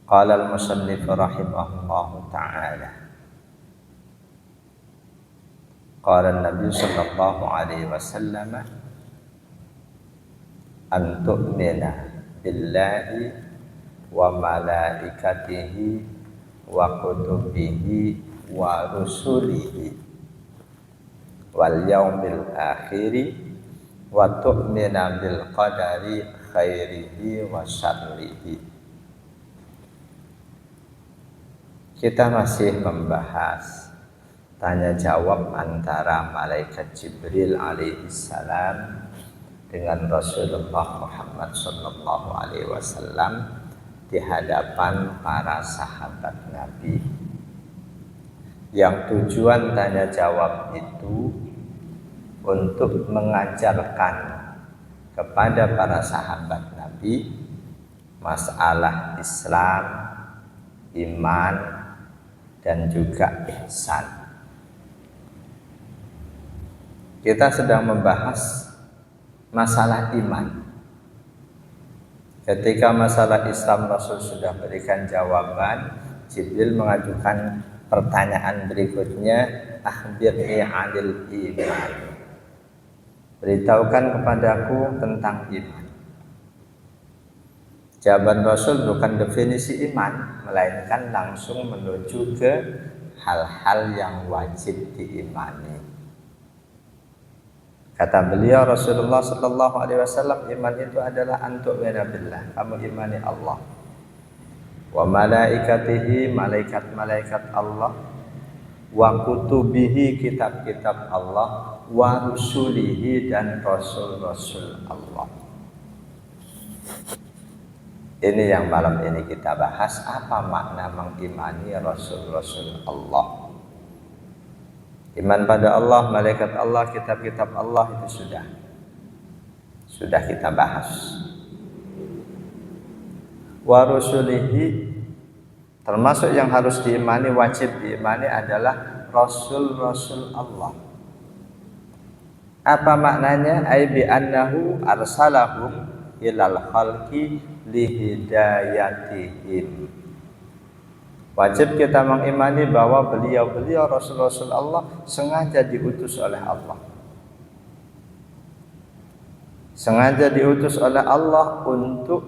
Qala al-musannif rahimahullahu ta'ala. Qala an-nabiy sallallahu alaihi wasallam an tu'mina billahi wa malaikatihi wa kutubihi wa rusulihi wal yaumil akhiri wa tu'mina bil qadari khairihi wa syarrihi. Kita masih membahas tanya jawab antara malaikat Jibril alaihissalam dengan Rasulullah Muhammad sallallahu alaihi wasallam di hadapan para sahabat Nabi. Yang tujuan tanya jawab itu untuk mengajarkan kepada para sahabat Nabi masalah Islam, iman, dan juga ihsan. Kita sedang membahas masalah iman. Ketika masalah Islam Rasul sudah berikan jawaban, Jibril mengajukan pertanyaan berikutnya, akhbirni 'anil iman. Beritahukan kepadaku tentang iman. Jawaban Rasul bukan definisi iman, melainkan langsung menuju ke hal-hal yang wajib diimani. Kata beliau Rasulullah sallallahu alaihi wasallam, iman itu adalah antu'mina billah, kamu imani Allah, wa malaikatihi, malaikat-malaikat Allah, wa kutubihi, kitab-kitab Allah, wa rusulihi, dan rasul-rasul Allah. Ini yang malam ini kita bahas, apa makna mengimani Rasul-Rasul Allah. Iman pada Allah, malaikat Allah, kitab-kitab Allah itu sudah kita bahas. Wa rusulihi, termasuk yang harus diimani, wajib diimani adalah Rasul-Rasul Allah. Apa maknanya? Ai bi annahu arsalahum ilal khalqi lihidayatihim. Wajib kita mengimani bahwa beliau-beliau Rasul-Rasul Allah sengaja diutus oleh Allah. Sengaja diutus oleh Allah untuk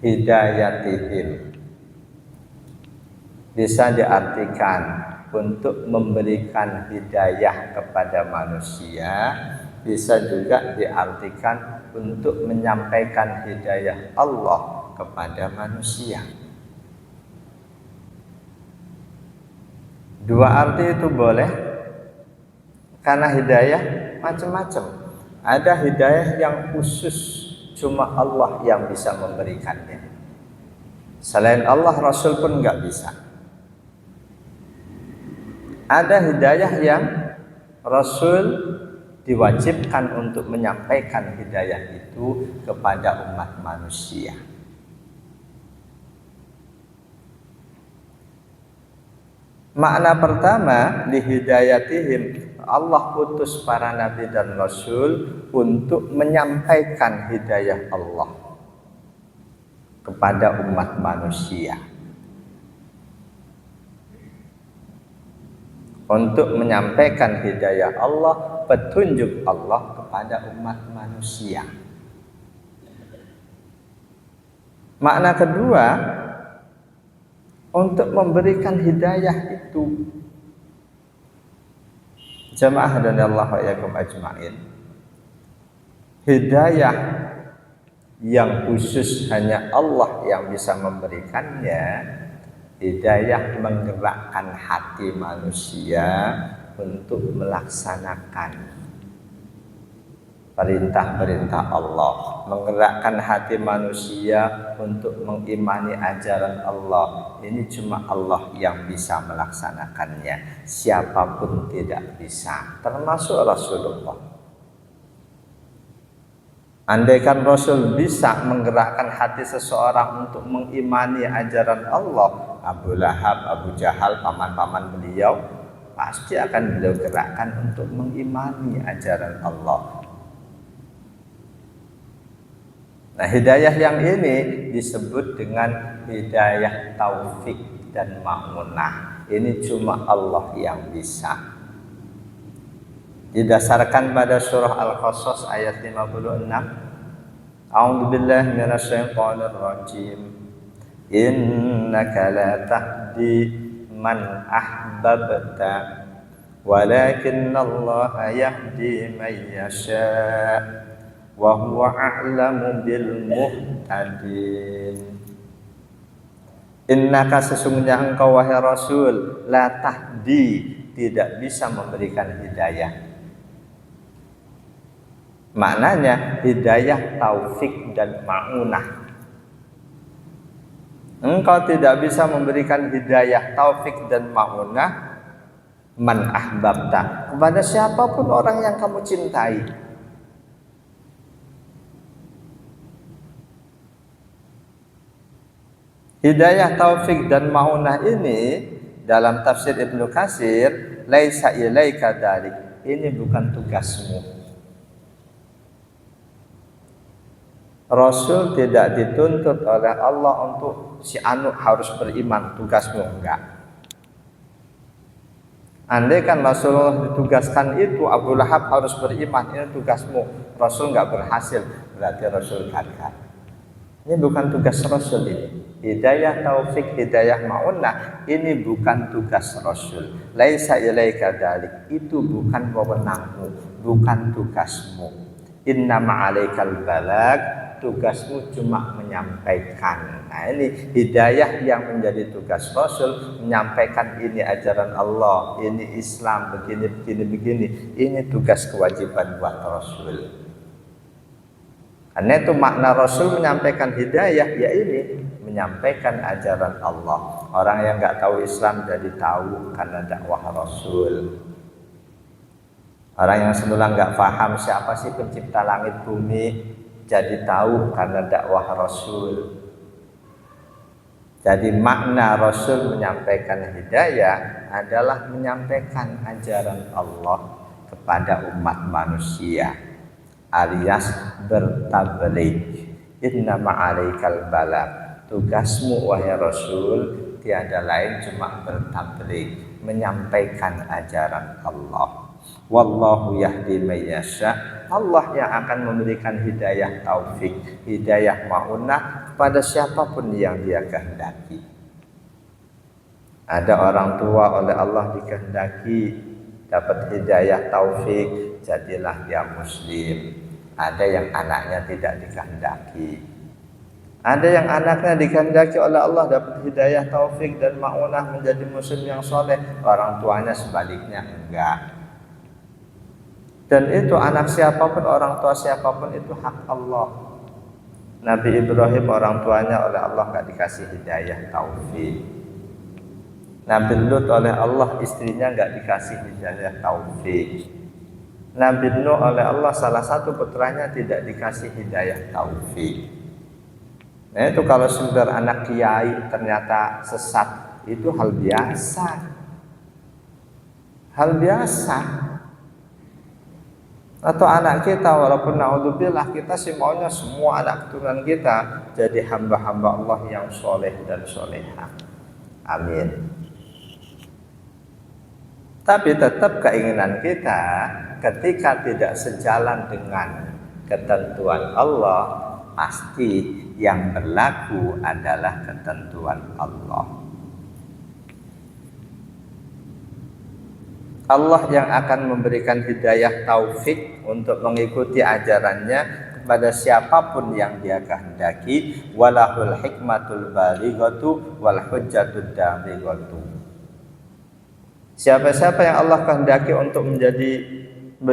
hidayatihim. Bisa diartikan untuk memberikan hidayah kepada manusia, bisa juga diartikan untuk menyampaikan hidayah Allah kepada manusia. Dua arti itu boleh, karena hidayah macam-macam. Ada hidayah yang khusus, cuma Allah yang bisa memberikannya. Selain Allah, Rasul pun nggak bisa. Ada hidayah yang Rasul diwajibkan untuk menyampaikan hidayah itu kepada umat manusia. Makna pertama, lihidayatihim, Allah utus para nabi dan rasul untuk menyampaikan hidayah Allah kepada umat manusia. Untuk menyampaikan hidayah Allah, petunjuk Allah kepada umat manusia. Makna kedua, untuk memberikan hidayah itu, jamaah dan Allah wa yakum ajma'in, hidayah yang khusus hanya Allah yang bisa memberikannya, hidayah menggerakkan hati manusia untuk melaksanakan perintah-perintah Allah, menggerakkan hati manusia untuk mengimani ajaran Allah. Ini cuma Allah yang bisa melaksanakannya, siapapun tidak bisa, termasuk Rasulullah. Andaikan Rasul bisa menggerakkan hati seseorang untuk mengimani ajaran Allah, Abu Lahab, Abu Jahal, paman-paman beliau, pasti akan beliau gerakkan untuk mengimani ajaran Allah. Nah, hidayah yang ini disebut dengan hidayah taufik dan ma'unah. Ini cuma Allah yang bisa. Didasarkan pada surah Al-Qasas ayat 56. A'udzubillahi minasyaitonir rajim. Innaka la tahdi man ahbabta walakinnallaha yahdi man yasha' wa huwa a'lamu bil muhtadin. Innaka sesungguhnya engkau wahai Rasul la tahdi tidak bisa memberikan hidayah. Maknanya hidayah taufik dan ma'unah. Engkau tidak bisa memberikan hidayah taufik dan ma'unah man ahbabta kepada siapapun orang yang kamu cintai. Hidayah taufik dan ma'unah ini dalam tafsir Ibnu Katsir, laisa ilaika dzalik. Ini bukan tugasmu. Rasul tidak dituntut oleh Allah untuk si anu harus beriman, tugasmu enggak. Andai kan Rasulullah ditugaskan itu Abu Lahab harus beriman, ini tugasmu. Rasul enggak berhasil, berarti Rasul gagal. Ini bukan tugas Rasul ini. Hidayah taufik, hidayah ma'unah ini bukan tugas Rasul. Laisa ilaika dzalik. Itu bukan wewenangmu, bukan tugasmu. Innama 'alaikal balag, tugasmu cuma menyampaikan. Nah, ini hidayah yang menjadi tugas Rasul, menyampaikan ini ajaran Allah, ini Islam, begini. Ini tugas kewajiban buat Rasul. Karena itu makna Rasul menyampaikan hidayah, ya ini menyampaikan ajaran Allah. Orang yang nggak tahu Islam jadi tahu karena dakwah Rasul. Orang yang semula nggak paham siapa sih pencipta langit bumi jadi tahu karena dakwah Rasul. Jadi makna Rasul menyampaikan hidayah adalah menyampaikan ajaran Allah kepada umat manusia, alias bertabligh. Innama 'alaikal balag. Tugasmu wahai Rasul tiada lain cuma bertabligh, menyampaikan ajaran Allah. Wallahu yahdi may yasha. Allah yang akan memberikan hidayah taufik, hidayah ma'unah kepada siapapun yang Dia kehendaki. Ada orang tua oleh Allah dikehendaki dapat hidayah taufik, jadilah dia muslim. Ada yang anaknya tidak dikehendaki. Ada yang anaknya dikehendaki oleh Allah dapat hidayah taufik dan ma'unah menjadi muslim yang soleh, orang tuanya sebaliknya enggak. Dan itu anak siapapun, orang tua siapapun itu hak Allah. Nabi Ibrahim orang tuanya oleh Allah enggak dikasih hidayah taufik. Nabi Lut oleh Allah istrinya enggak dikasih hidayah taufik. Nabi Nuh oleh Allah salah satu putranya tidak dikasih hidayah taufik. Nah itu kalau sekedar anak kiai ternyata sesat, itu hal biasa. Hal biasa. Atau anak kita walaupun naudzubillah kita sih maunya semua anak keturunan kita jadi hamba-hamba Allah yang soleh dan solehah. Amin. Tapi tetap keinginan kita ketika tidak sejalan dengan ketentuan Allah, pasti yang berlaku adalah ketentuan Allah. Allah yang akan memberikan hidayah taufik untuk mengikuti ajarannya kepada siapapun yang Dia kehendaki. Walahul hikmatul balighatu wal hujjatud damighatu. Siapa-siapa yang Allah kehendaki untuk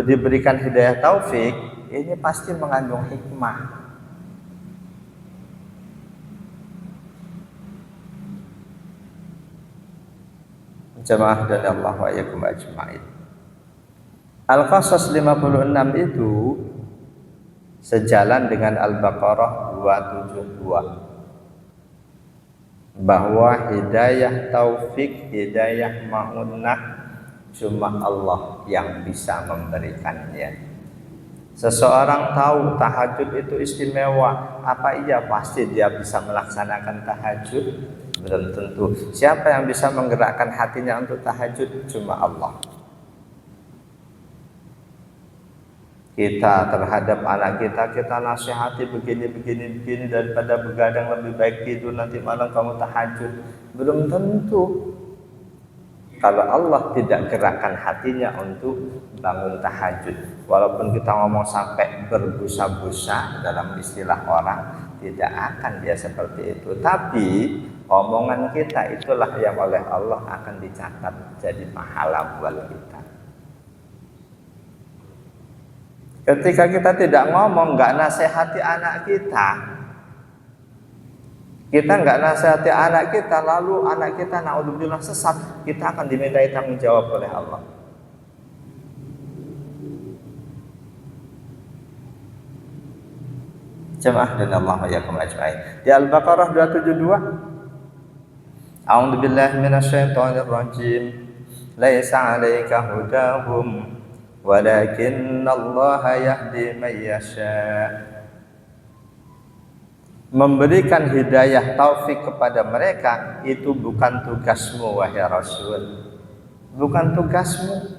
diberikan hidayah taufik, ini pasti mengandung hikmah. Jamaah dan Allah wa iyyakum ajma'in. Al-Qasas 56 itu sejalan dengan Al-Baqarah 272, bahwa hidayah taufik, hidayah ma'unah cuma Allah yang bisa memberikannya. Seseorang tahu tahajud itu istimewa, apa iya pasti dia bisa melaksanakan tahajud? Belum tentu. Siapa yang bisa menggerakkan hatinya untuk tahajud? Cuma Allah. Kita terhadap anak kita nasihati begini daripada begadang lebih baik tidur nanti malam kamu tahajud. Belum tentu. Kalau Allah tidak gerakkan hatinya untuk bangun tahajud, walaupun kita ngomong sampai berbusa-busa dalam istilah orang, tidak akan dia seperti itu. Tapi omongan kita itulah yang oleh Allah akan dicatat jadi pahala buat kita. Ketika kita tidak ngomong, nggak nasihati anak kita nggak nasihati anak kita, lalu anak kita naudzubillah sesat, kita akan dimintai tanggung jawab oleh Allah. Jamaah dan Allah yakum ajma'in. Di Al-Baqarah 272. A'udzubillahi minasyaitonir rajim. Laisa 'alaika hudahum walakinnallaha yahdi man yasha'. Memberikan hidayah taufik kepada mereka itu bukan tugasmu wahai Rasul, bukan tugasmu.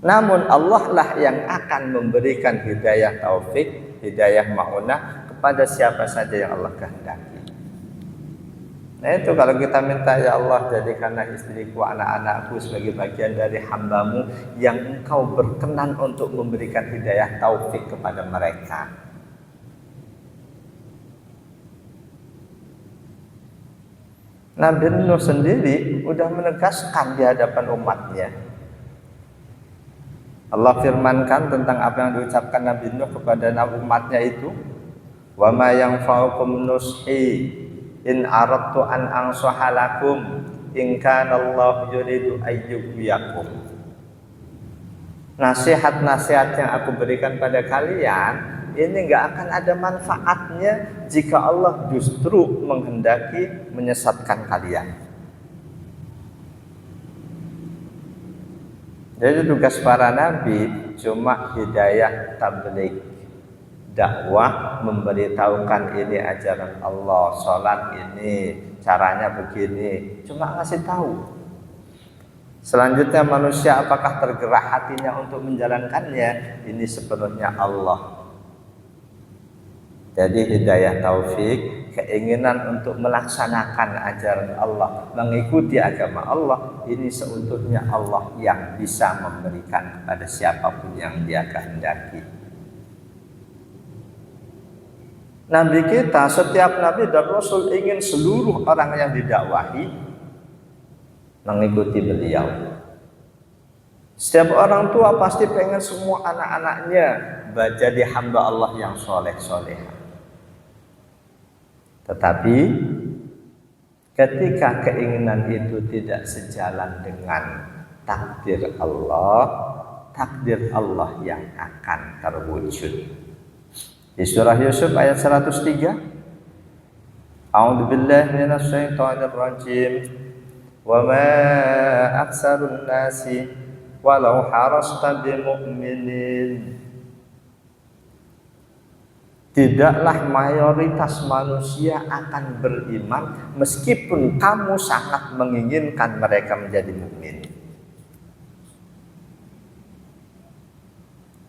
Namun Allah lah yang akan memberikan hidayah taufik, hidayah ma'unah kepada siapa saja yang Allah kehendaki. Nah itu kalau kita minta, ya Allah jadikanlah istriku, anak-anakku sebagai bagian dari hambamu yang engkau berkenan untuk memberikan hidayah taufik kepada mereka. Nabi Nuh sendiri udah menegaskan di hadapan umatnya. Allah firmankan tentang apa yang diucapkan Nabi Nuh kepada umatnya itu, wa ma yanfa'ukum nushi in aradtu an ansaha lakum in kana Allah yuridu ayyuhyikum. Nasihat-nasihat yang aku berikan pada kalian ini nggak akan ada manfaatnya jika Allah justru menghendaki menyesatkan kalian. Jadi tugas para nabi cuma hidayah tabligh, dakwah, memberitahukan ini ajaran Allah, sholat ini caranya begini, cuma ngasih tahu. Selanjutnya manusia apakah tergerak hatinya untuk menjalankannya, ini sepenuhnya Allah. Jadi hidayah taufik, keinginan untuk melaksanakan ajaran Allah, mengikuti agama Allah, ini seutuhnya Allah yang bisa memberikan kepada siapapun yang Dia kehendaki. Nabi kita, setiap nabi dan rasul ingin seluruh orang yang didakwahi mengikuti beliau. Setiap orang tua pasti pengen semua anak-anaknya jadi hamba Allah yang soleh-solehah. Tetapi ketika keinginan itu tidak sejalan dengan takdir Allah yang akan terwujud. Di surah Yusuf ayat 103, A'udzubillahi minasyaitonir rajim. Wa ma aktsarun nasi walau harasta bimu'minin. Tidaklah mayoritas manusia akan beriman meskipun kamu sangat menginginkan mereka menjadi mukmin.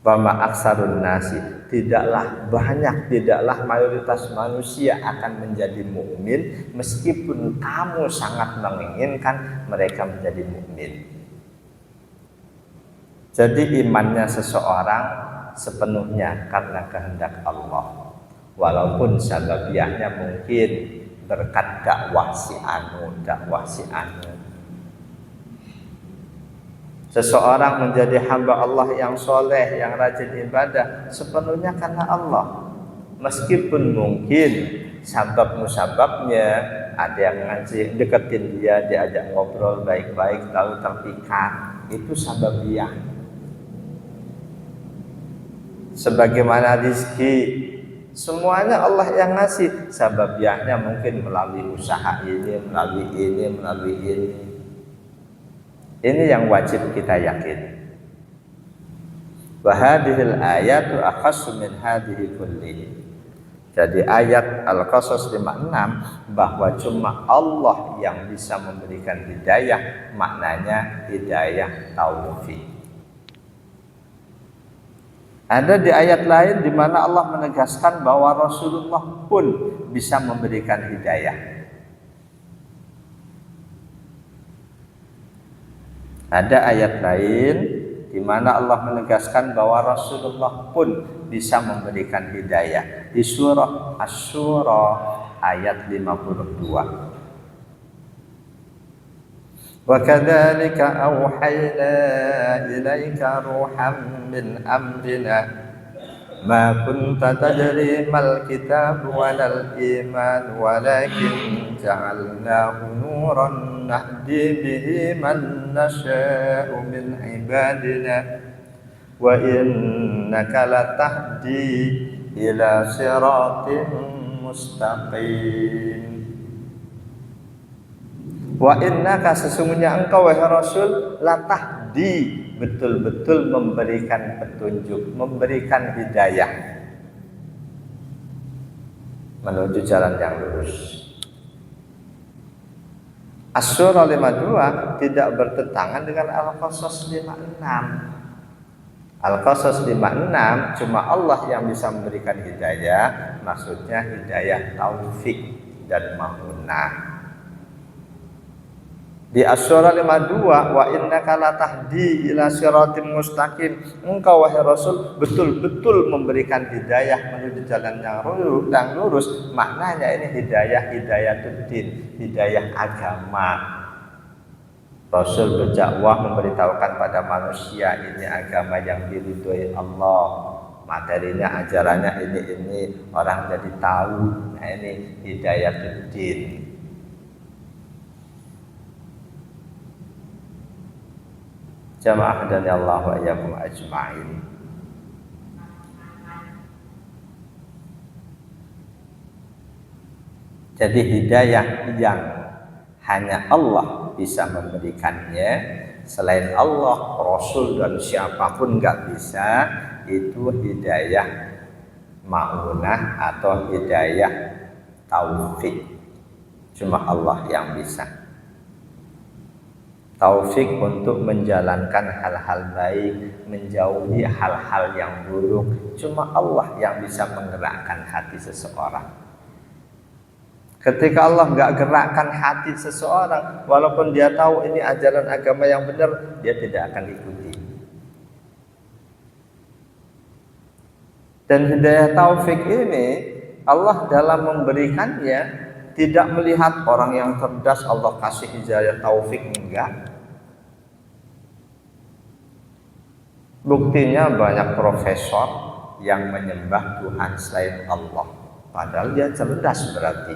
Bama aksarun nasi, tidaklah mayoritas manusia akan menjadi mukmin meskipun kamu sangat menginginkan mereka menjadi mukmin. Jadi imannya seseorang sepenuhnya karena kehendak Allah, walaupun sababiahnya mungkin berkat dakwah si anu. Seseorang menjadi hamba Allah yang soleh, yang rajin ibadah sepenuhnya karena Allah, meskipun mungkin sabab-musababnya ada yang ngaji deketin dia, diajak ngobrol baik-baik lalu terpikat, itu sababiah. Sebagaimana rizki, semuanya Allah yang ngasih. Sababiahnya mungkin melalui usaha ini, melalui ini. Ini yang wajib kita yakin. Wa hadhil ayatu akhassu min hadhihi kullihi. Jadi ayat Al-Qasas 56 bahwa cuma Allah yang bisa memberikan hidayah, maknanya hidayah taufik. Ada di ayat lain di mana Allah menegaskan bahwa Rasulullah pun bisa memberikan hidayah. Ada ayat lain di mana Allah menegaskan bahwa Rasulullah pun bisa memberikan hidayah di surah Asy-Syura ayat 52. Wa kadzalika auhayna ilaika ruham min amrina ma kunta tadri mal kitab walal iman walakin ja'alnahu nuran nahdi bihi man nasha'u min ibadina wa innaka latahdi ila siratin mustaqim. Wa innaka sesungguhnya engkau wahai Rasul latahdi betul-betul memberikan petunjuk, memberikan hidayah menuju jalan yang lurus. Asy-Syura 52 tidak bertentangan dengan Al-Qasas 56. Al-Qasas 56 cuma Allah yang bisa memberikan hidayah, maksudnya hidayah taufik dan ma'unah. Di Asy-Syura 52 wa innaka latahdi ila siratim mustaqim, engkau wahai Rasul betul-betul memberikan hidayah menuju jalan yang lurus. Maknanya ini hidayatul-din, hidayah agama. Rasul berdakwah memberitahukan pada manusia ini agama yang diridhoi Allah, materinya ajarannya ini orang jadi tahu. Nah ini hidayatul-din. Jamaah dan Allah wa iyyakum ajma'in. Jadi hidayah yang hanya Allah bisa memberikannya, selain Allah, Rasul dan siapapun nggak bisa. Itu hidayah ma'unah atau hidayah taufik, cuma Allah yang bisa. Taufik untuk menjalankan hal-hal baik, menjauhi hal-hal yang buruk, cuma Allah yang bisa menggerakkan hati seseorang. Ketika Allah nggak gerakkan hati seseorang, walaupun dia tahu ini ajaran agama yang benar, dia tidak akan ikuti. Dan hidayah taufik ini Allah dalam memberikannya tidak melihat orang yang cerdas Allah kasih hidayah taufik, enggak. Buktinya banyak profesor yang menyembah Tuhan selain Allah, padahal dia cerdas. Berarti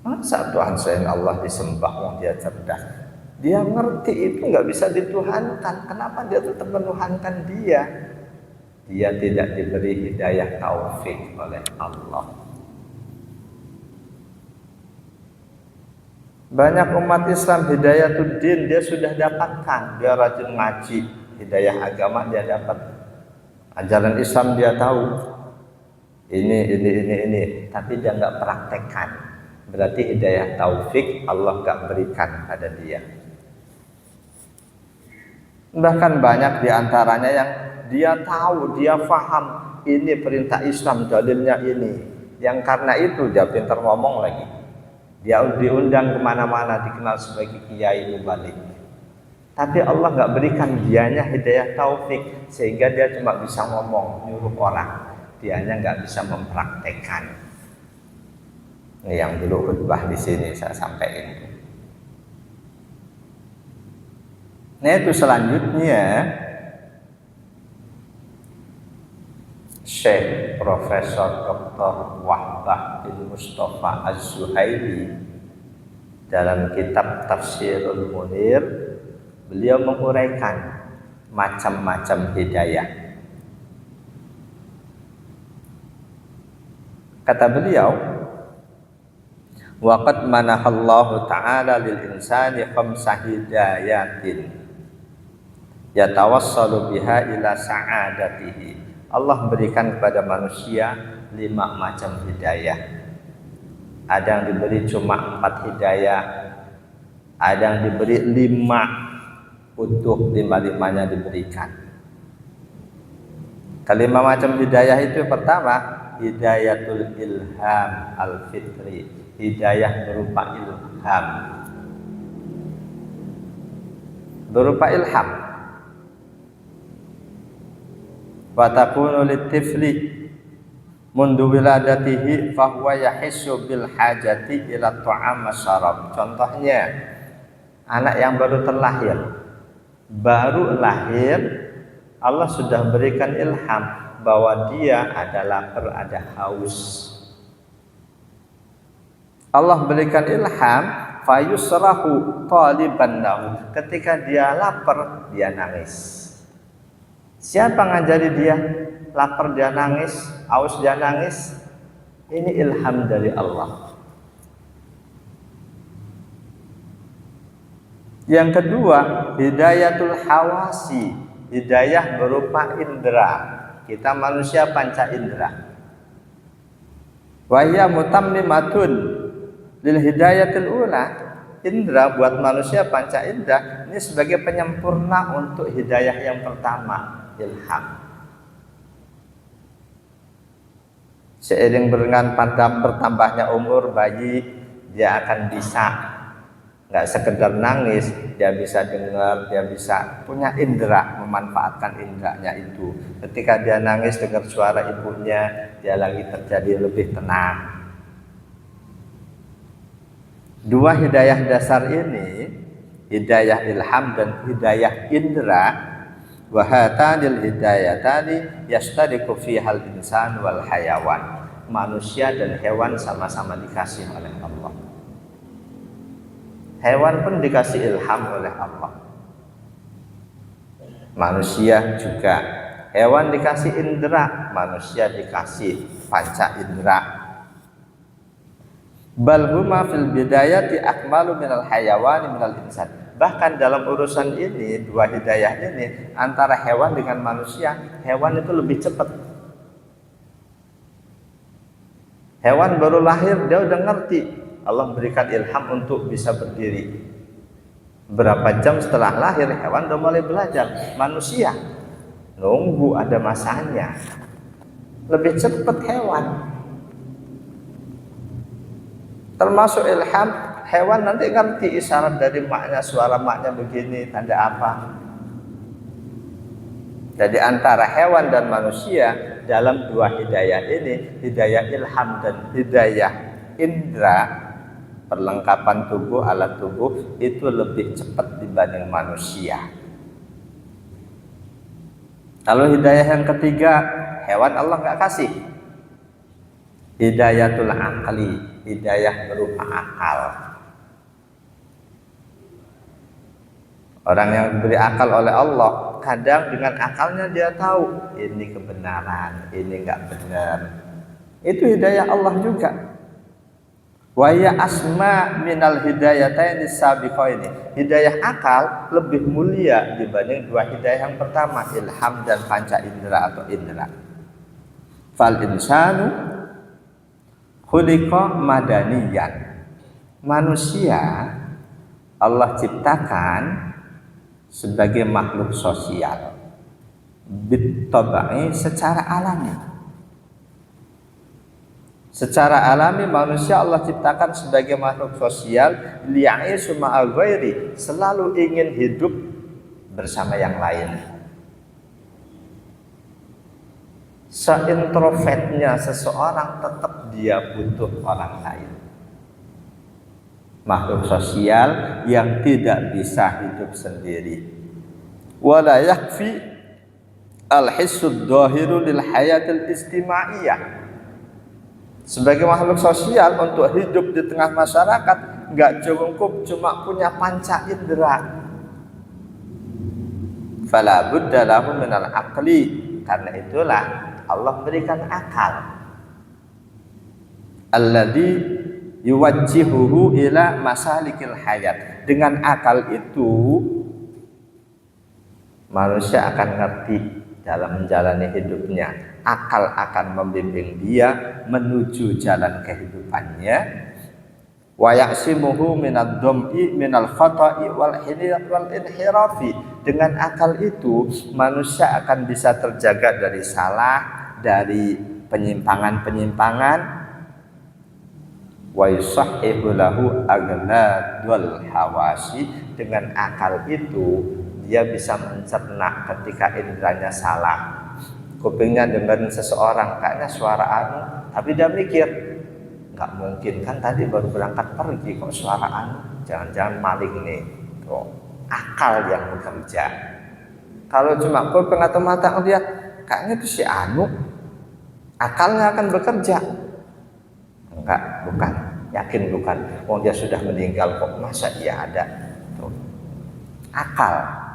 masa Tuhan selain Allah disembah, dia cerdas, dia ngerti itu nggak bisa dituhankan, kenapa dia tetap menuhankan dia? Dia tidak diberi hidayah taufik oleh Allah. Banyak umat Islam hidayatul-din dia sudah dapatkan, dia rajin ngaji, hidayah agama dia dapat, ajaran Islam dia tahu, ini, tapi dia nggak praktekkan. Berarti hidayah taufik Allah nggak berikan pada dia. Bahkan banyak diantaranya yang dia tahu, dia faham ini perintah Islam, dalilnya ini, yang karena itu dia pintar ngomong lagi, dia diundang kemana-mana, dikenal sebagai kiai mubalik. Tapi Allah nggak berikan dianya hidayah taufik, sehingga dia cuma bisa ngomong, nyuruh orang, dianya nggak bisa mempraktekkan. Ini yang dulu khutbah di sini saya sampaikan. Nah itu selanjutnya Syekh Profesor Dr. Wahbah bin Mustafa Az-Zuhaili dalam kitab Tafsirul Munir, beliau menguraikan macam-macam hidayah. Kata beliau, waqad manahallahu ta'ala lil insani khamsa hidayatin yatawassalu biha ila sa'adatihi. Allah berikan kepada manusia 5 macam hidayah. Ada yang diberi cuma 4 hidayah, ada yang diberi 5 utuh, 5-5-nya diberikan. Kelima macam hidayah itu yang pertama, hidayatul ilham al-fitri, hidayah berupa ilham. Berupa ilham. Wa takunu litifli mundu wiladatihi fahuwa yahissu bil hajati ila ta'am syarab. Contohnya, anak yang baru terlahir, baru lahir, Allah sudah berikan ilham bahwa dia ada lapar, ada haus. Allah berikan ilham fayusrahu taliban lahu. Ketika dia lapar, dia nangis. Siapa ngajari dia? Lapar dia nangis, haus dia nangis. Ini ilham dari Allah. Yang kedua, hidayatul hawasi, hidayah berupa indera. Kita manusia panca indera. Wa hiya mutammimatun lil hidayatil ula. Indra buat manusia panca indera ini sebagai penyempurna untuk hidayah yang pertama, ilham. Seiring dengan bertambahnya umur bayi, dia akan bisa nggak sekedar nangis, dia bisa dengar, dia bisa punya indera, memanfaatkan inderanya itu. Ketika dia nangis dengar suara ibunya, dia lagi terjadi lebih tenang. 2 hidayah dasar ini, hidayah ilham dan hidayah indera, wa hatanil hidayatani yastariku fihal insan wal hayawan. Manusia dan hewan sama-sama dikasih oleh Allah. Hewan pun dikasih ilham oleh Allah. Manusia juga. Hewan dikasih indera, manusia dikasih panca indera. Bal huma fil bidayati akmalu minal hayawani minal insan. Bahkan dalam urusan ini, 2 hidayah ini, antara hewan dengan manusia, hewan itu lebih cepat. Hewan baru lahir, dia udah ngerti. Allah berikan ilham untuk bisa berdiri. Berapa jam setelah lahir, hewan udah mulai belajar. Manusia nunggu ada masanya. Lebih cepat hewan. Termasuk ilham, hewan nanti ngerti isyarat dari maknya, suara maknya begini, tanda apa. Jadi antara hewan dan manusia dalam 2 hidayah ini, hidayah ilham dan hidayah indra, perlengkapan tubuh, alat tubuh itu lebih cepat dibanding manusia. Kalau hidayah yang ketiga, hewan Allah nggak kasih. Hidayatul akli, hidayah berupa akal. Orang yang diberi akal oleh Allah, kadang dengan akalnya dia tahu ini kebenaran, ini nggak benar. Itu hidayah Allah juga. Wa ya asma minal hidayataini sabiqaini. Hidayah akal lebih mulia dibanding 2 hidayah yang pertama, ilham dan panca indera atau indera. Fal insanu khuliqa madaniyan. Manusia Allah ciptakan sebagai makhluk sosial. Bitabai secara alami. Secara alami manusia Allah ciptakan sebagai makhluk sosial, li'aisu ma'al ghairi, selalu ingin hidup bersama yang lain. Seintrovertnya seseorang tetap dia butuh orang lain. Makhluk sosial yang tidak bisa hidup sendiri. Wala yakfi al-hissud dhahiru lil hayatil istimaiyah. Sebagai makhluk sosial untuk hidup di tengah masyarakat nggak cukup cuma punya panca indera. Fala budda lahu minal aqli. Karena itulah Allah berikan akal. Alladzi yuwajjihuhu ila masalikil hayat. Dengan akal itu manusia akan ngerti dalam menjalani hidupnya. Akal akan membimbing dia menuju jalan kehidupannya. Wa ya'simuhu minad dham'i minal khata'i wal inhirafi. Dengan akal itu manusia akan bisa terjaga dari salah, dari penyimpangan-penyimpangan. Wa yusahhihu lahu aghnadul hawasi. Dengan akal itu dia bisa mencerna ketika indranya salah. Kupingnya dengar seseorang kayaknya suara anu, tapi dia mikir, nggak mungkin kan tadi baru berangkat pergi kok suara anu, jangan-jangan maling nih. Tuh, akal yang bekerja. Kalau cuma kuping atau mata lihat, kayaknya itu si anu, akalnya akan bekerja. Enggak, bukan, yakin bukan. Oh dia sudah meninggal kok, masa dia ada? Tuh. Akal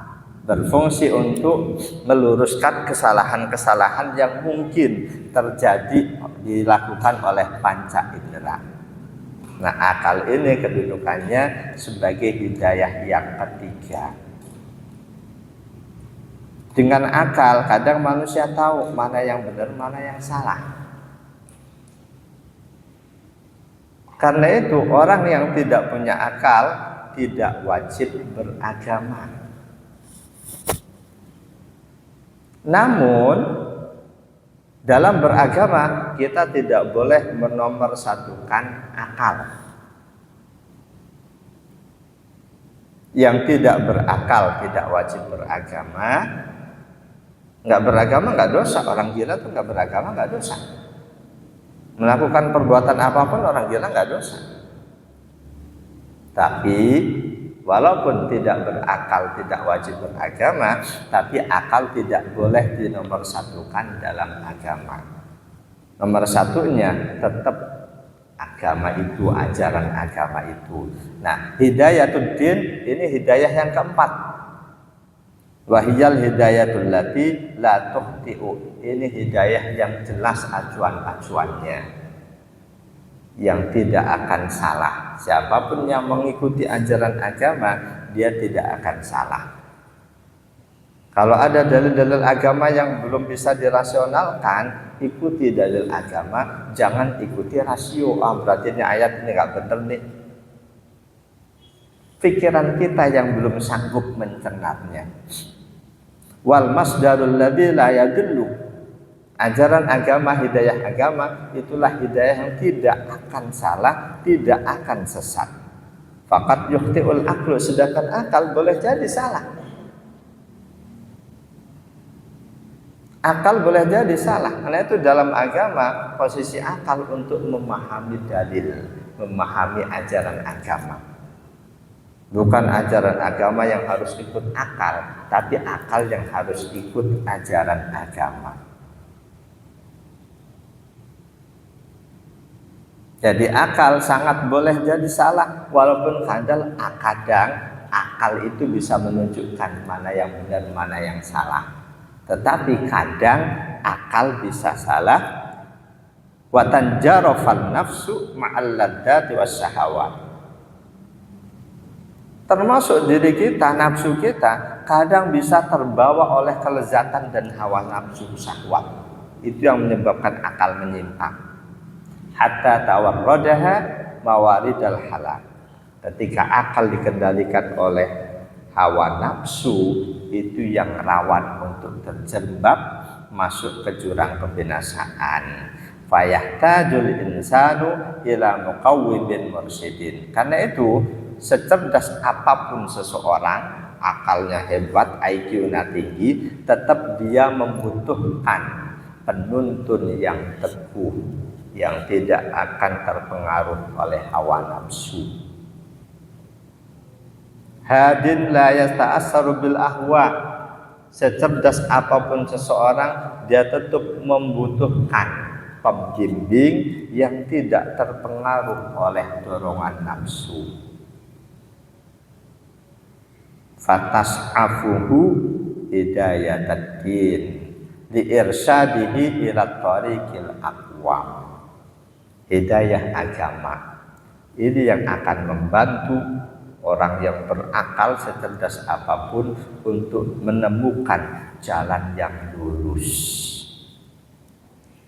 berfungsi untuk meluruskan kesalahan-kesalahan yang mungkin terjadi dilakukan oleh panca indera. Nah, akal ini kedudukannya sebagai hidayah yang ketiga. Dengan akal kadang manusia tahu mana yang benar, mana yang salah. Karena itu orang yang tidak punya akal tidak wajib beragama. Namun dalam beragama kita tidak boleh menomorsatukan akal. Yang tidak berakal tidak wajib beragama. Nggak beragama nggak dosa. Orang gila tuh nggak beragama nggak dosa. Melakukan perbuatan apapun orang gila nggak dosa. Tapi walaupun tidak berakal tidak wajib beragama, tapi akal tidak boleh dinomorsatukan dalam agama. Nomor satunya tetap agama itu, ajaran agama itu. Nah, hidayatuddin ini hidayah yang keempat. Wahiyal hidayatul lati la tukhti'u. Ini hidayah yang jelas acuan-acuannya, yang tidak akan salah. Siapapun yang mengikuti ajaran agama, dia tidak akan salah. Kalau ada dalil-dalil agama yang belum bisa dirasionalkan, ikuti dalil agama, jangan ikuti rasio. Berarti ini ayat ini nggak benar nih. Pikiran kita yang belum sanggup mencernanya. Wal masdarul ladzi la yadullu. Ajaran agama, hidayah agama, itulah hidayah yang tidak akan salah, tidak akan sesat. Faqat yukhti'ul aqlu, sedangkan akal boleh jadi salah. Akal boleh jadi salah. Karena itu dalam agama posisi akal untuk memahami dalil, memahami ajaran agama. Bukan ajaran agama yang harus ikut akal, tapi akal yang harus ikut ajaran agama. Jadi akal sangat boleh jadi salah, walaupun kadang akal itu bisa menunjukkan mana yang benar, mana yang salah. Tetapi kadang akal bisa salah. Wa tanjarafan nafsu ma'al ladzati wasyahawat. Termasuk diri kita, nafsu kita kadang bisa terbawa oleh kelezatan dan hawa nafsu syahwat. Itu yang menyebabkan akal menyimpang. Hatta tawarradaha mawaridal halal. Ketika akal dikendalikan oleh hawa nafsu, itu yang rawan untuk terjebak masuk ke jurang kebinasaan. Fayahtajul insanu ila muqawwibin mursyidin. Karena itu secerdas apapun seseorang, akalnya hebat, IQ-nya tinggi, tetap dia membutuhkan penuntun yang teguh, yang tidak akan terpengaruh oleh hawa nafsu. Hadin la yasta'assaru bil ahwa. Secerdas apapun seseorang, dia tetap membutuhkan pembimbing yang tidak terpengaruh oleh dorongan nafsu. Fatas'afuhu hidayatuddin liirsyadihi ila tariqil aqwam. Hidayah agama ini yang akan membantu orang yang berakal secerdas apapun untuk menemukan jalan yang lurus.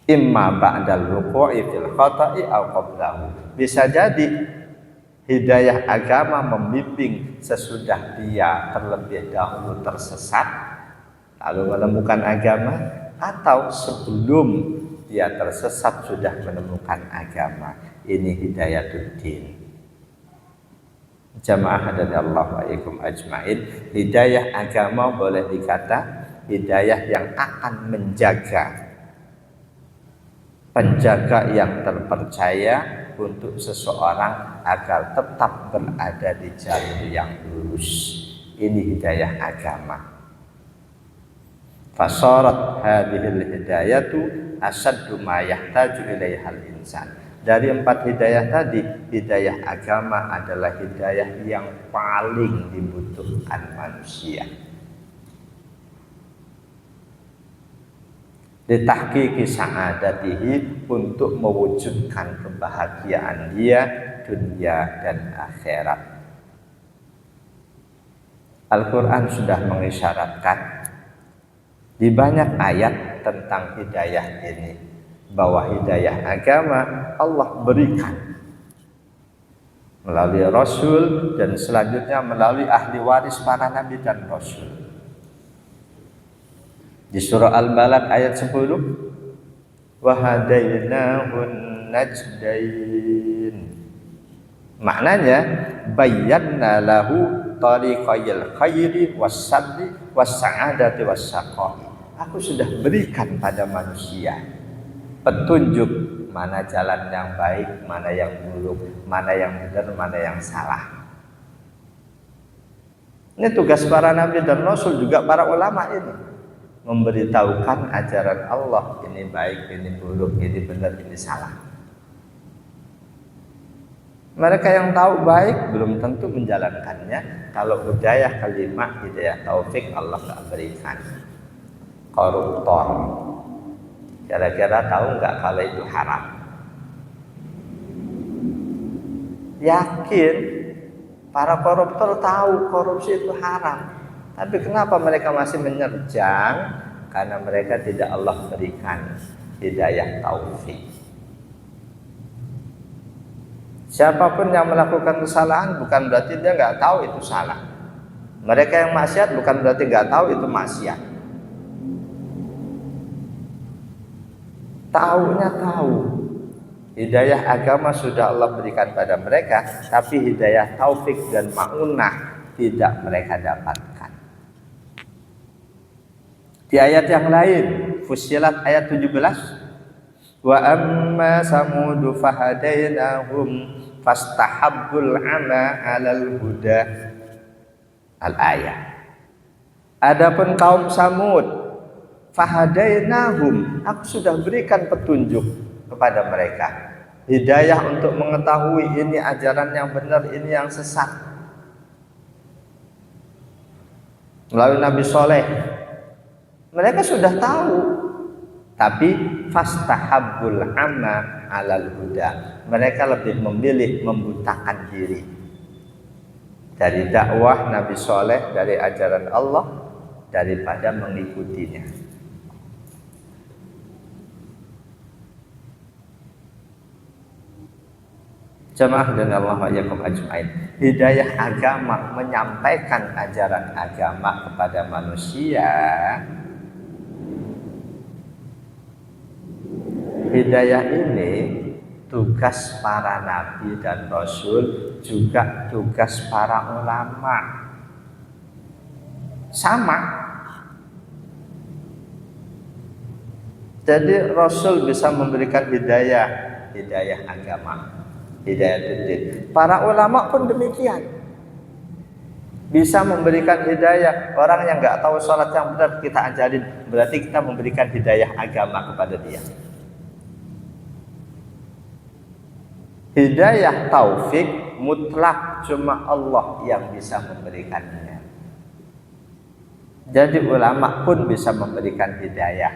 Imma ba'dal wuqu'i fil khata'i aw qablahu. Bisa jadi hidayah agama membimbing sesudah dia terlebih dahulu tersesat lalu menemukan agama, atau sebelum dia tersesat sudah menemukan agama. Ini hidayatul-din. Jamaah hadani Allah wa iyyakum ajmain. Hidayah agama boleh dikata hidayah yang akan menjaga, penjaga yang terpercaya untuk seseorang agar tetap berada di jalur yang lurus. Ini hidayah agama. Fasarat hadhil hidayatu asaddu ma yahtaju ilaihal insan. Dari 4 hidayah tadi, hidayah agama adalah hidayah yang paling dibutuhkan manusia. Ditahqiqi sa'adatihi, untuk mewujudkan kebahagiaan dia dunia dan akhirat. Al-Quran sudah mengisyaratkan di banyak ayat tentang hidayah ini, bahwa hidayah agama Allah berikan melalui Rasul dan selanjutnya melalui ahli waris para nabi dan Rasul. Di surah Al-Balad ayat 10, wa hadainahun najdain. Maknanya bayyana lahu tariqayil khairi was-sabri was-sa'adati was-saqai. Aku sudah berikan pada manusia petunjuk mana jalan yang baik, mana yang buruk, mana yang benar, mana yang salah. Ini tugas para nabi dan rasul, juga para ulama ini, memberitahukan ajaran Allah, ini baik, ini buruk, ini benar, ini salah. Mereka yang tahu baik belum tentu menjalankannya. Kalau hidayah kalimah, hidayah taufik Allah tak berikan. Koruptor kira-kira tahu nggak kalau itu haram? Yakin para koruptor tahu korupsi itu haram, tapi kenapa mereka masih menerjang? Karena mereka tidak Allah berikan hidayah taufik. Siapapun yang melakukan kesalahan bukan berarti dia nggak tahu itu salah. Mereka yang maksiat bukan berarti nggak tahu itu maksiat. Taunya tahu. Hidayah agama sudah Allah berikan pada mereka, tapi hidayah taufik dan ma'unah tidak mereka dapatkan. Di ayat yang lain, Fussilat ayat 17, wa amma samudu fahadainahum fastahabbul ama 'alal huda. Al-ayat. Adapun kaum Samud, fahadainahum, aku sudah berikan petunjuk kepada mereka, hidayah untuk mengetahui ini ajaran yang benar, ini yang sesat, melalui Nabi Soleh. Mereka sudah tahu, tapi fastahabbul amma 'alal huda, mereka lebih memilih membutakan diri dari dakwah Nabi Soleh, dari ajaran Allah, daripada mengikutinya. Jamaah dan Allah wa iyyakum ajmain. Hidayah agama menyampaikan ajaran agama kepada manusia. Hidayah ini tugas para nabi dan rasul, juga tugas para ulama. Sama. Jadi rasul bisa memberikan hidayah agama, hidayah. Para ulama pun demikian, bisa memberikan hidayah. Orang yang nggak tahu sholat yang benar kita ajarin, berarti kita memberikan hidayah agama kepada dia. Hidayah taufik mutlak cuma Allah yang bisa memberikannya. Jadi ulama pun bisa memberikan hidayah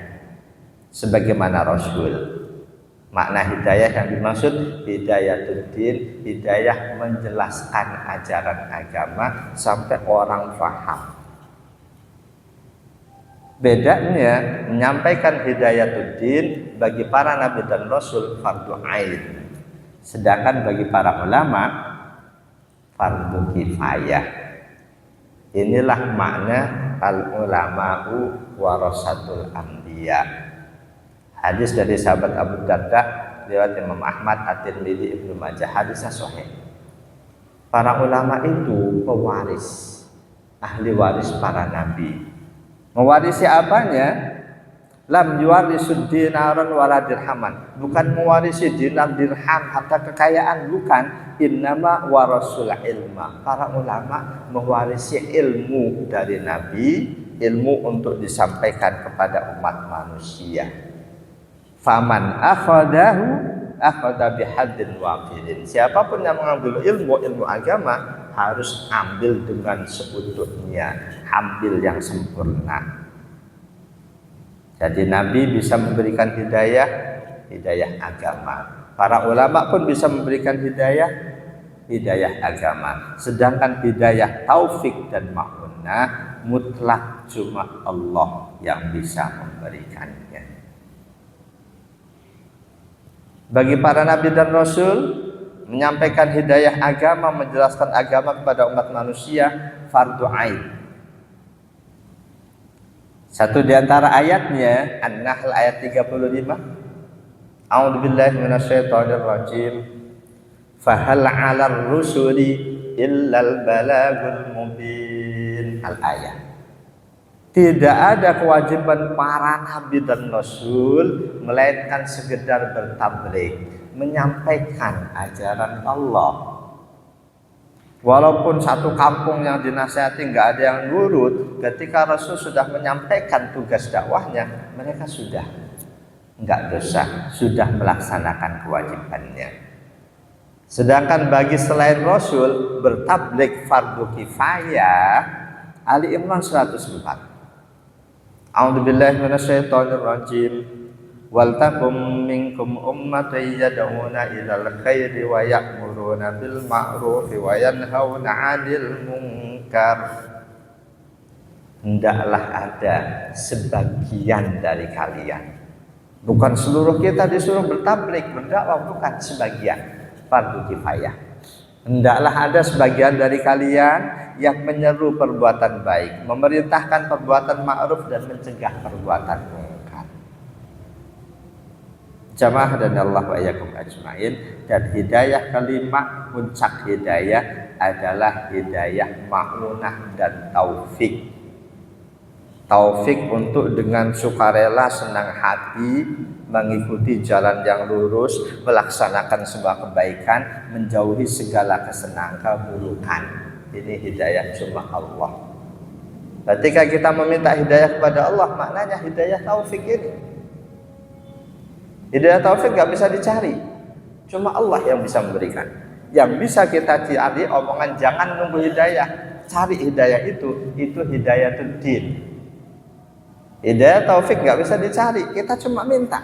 sebagaimana Rasul Makna hidayah yang dimaksud hidayatuddin, hidayah menjelaskan ajaran agama sampai orang paham. Bedanya menyampaikan hidayatuddin bagi para nabi dan rasul fardu ain, sedangkan bagi para ulama fardu kifayah. Inilah makna al ulama'u warasatul anbiya. Hadis dari sahabat Abu Darda riwayat Imam Ahmad, At-Tirmidzi, Ibnu Majah, hadisnya sahih. Para ulama itu pewaris, ahli waris para nabi. Mewarisi apanya? Lam yuwarisud dinaran wala dirhaman. Bukan mewarisi dinar dirham harta kekayaan, bukan. Innama warasul ilma. Para ulama mewarisi ilmu dari nabi, ilmu untuk disampaikan kepada umat manusia. Faman akhadahu akhadha bihaddin wafidin. Siapapun yang mengambil ilmu agama harus ambil dengan seutuhnya, ambil yang sempurna. Jadi Nabi bisa memberikan hidayah agama. Para ulama pun bisa memberikan hidayah agama. Sedangkan hidayah taufik dan ma'unah mutlak cuma Allah yang bisa memberikannya. Bagi para nabi dan rasul, menyampaikan hidayah agama, menjelaskan agama kepada umat manusia fardu ain. Satu di antara ayatnya An-Nahl ayat 35. A'udzubillahi minasyaitonir rajim. Fahal 'alar rusuli illal balagul mubin. Al-ayat. Tidak ada kewajiban para nabi dan rasul melainkan sekedar bertabligh, menyampaikan ajaran Allah. Walaupun satu kampung yang dinasihati nggak ada yang nurut, ketika Rasul sudah menyampaikan tugas dakwahnya, mereka sudah nggak dosa, sudah melaksanakan kewajibannya. Sedangkan bagi selain Rasul bertabligh fardu kifayah, Ali Imran 104. A'udzubillahi minasyaitonir rajim. Wal takum minkum ummatun yad'una ilal khairi wa ya'muruna bil ma'rufi wa yanhauna 'anil munkar. Hendaklah ada sebagian dari kalian. Bukan seluruh kita disuruh bertabligh, berdakwah, bukan sebagian. Fardu kifayah. Hendaklah ada sebagian dari kalian yang menyeru perbuatan baik, memerintahkan perbuatan ma'ruf dan mencegah perbuatan munkar. Jamaah dan Allah wa iyyakum ajmain. Dan hidayah kelima, puncak hidayah adalah hidayah ma'unah dan taufik. Taufik untuk dengan sukarela, senang hati mengikuti jalan yang lurus, melaksanakan sebuah kebaikan, menjauhi segala keburukan. Ini hidayah cuma Allah. Ketika kita meminta hidayah kepada Allah, maknanya hidayah taufik ini. Hidayah taufik gak bisa dicari, cuma Allah yang bisa memberikan. Yang bisa kita cari omongan jangan nunggu hidayah, cari hidayah itu hidayatuddin. Hidayah taufik gak bisa dicari, kita cuma minta.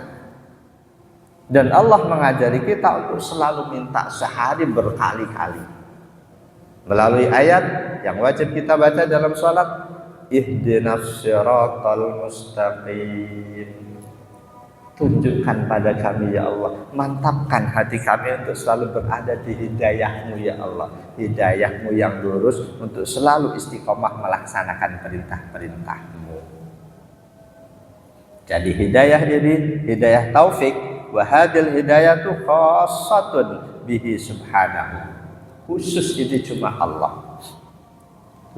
Dan Allah mengajari kita untuk selalu minta sehari berkali-kali. Melalui ayat yang wajib kita baca dalam sholat, ihdinas siratal mustaqim. Tunjukkan pada kami ya Allah, mantapkan hati kami untuk selalu berada di hidayahmu ya Allah, hidayahmu yang lurus untuk selalu istiqomah melaksanakan perintah-perintahmu. Jadi hidayah ini hidayah taufik, wa hadil hidayatu khassatun bihi subhanahu. Khusus itu cuma Allah.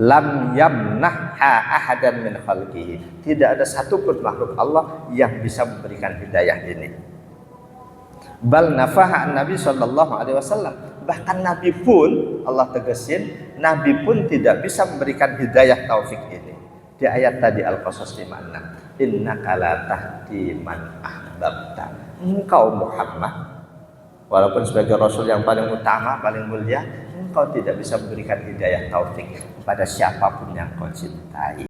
Lam yamnahha ahadan min khalqihi. Tidak ada satupun makhluk Allah yang bisa memberikan hidayah ini. Bal nafaha Nabi sallallahu alaihi wasallam. Bahkan Nabi pun, Allah tegasin, Nabi pun tidak bisa memberikan hidayah taufik ini. Di ayat tadi Al-Qasas 56. Innaka la tahdi man ahbabta. Engkau Muhammad, walaupun sebagai Rasul yang paling utama, paling mulia, engkau tidak bisa memberikan hidayah taufik kepada siapapun yang kau cintai.